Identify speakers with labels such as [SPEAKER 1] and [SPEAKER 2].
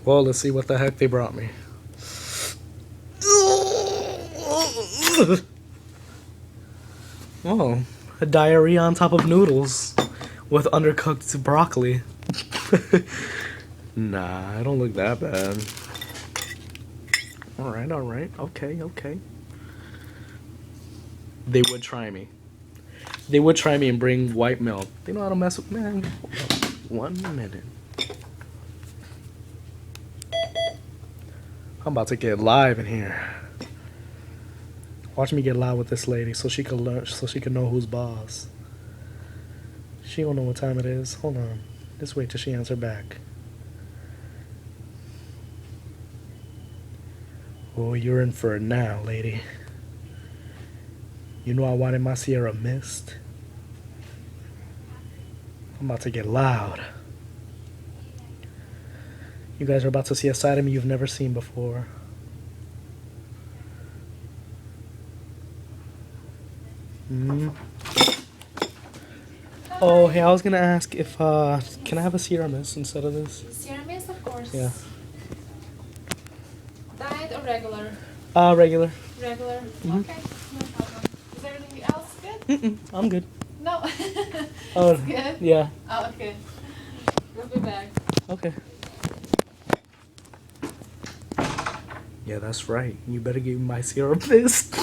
[SPEAKER 1] Well, let's see what the heck they brought me. Oh, a diarrhea on top of noodles with undercooked broccoli. Nah, I don't look that bad. Alright, okay. They would try me. They would try me and bring white milk. They know how to mess with man. Hold up. 1 minute. I'm about to get live in here. Watch me get live with this lady so she could learn, so she could know who's boss. She don't know what time it is. Hold on. Just wait till she answer back. Oh, you're in for it now, lady. You know I wanted my Sierra Mist. I'm about to get loud. You guys are about to see a side of me you've never seen before. Oh, hey, I was gonna ask if, can I have a Sierra Mist instead of this?
[SPEAKER 2] Sierra Mist, of course.
[SPEAKER 1] Yeah.
[SPEAKER 2] Diet or regular?
[SPEAKER 1] Regular.
[SPEAKER 2] Regular?
[SPEAKER 1] Mm-hmm.
[SPEAKER 2] Okay, no problem. Is everything else good?
[SPEAKER 1] I'm good.
[SPEAKER 2] No.
[SPEAKER 1] Oh,
[SPEAKER 2] It's good?
[SPEAKER 1] yeah.
[SPEAKER 2] Oh, okay. We'll be back.
[SPEAKER 1] Okay. Yeah, that's right. You better give me my Sierra Mist.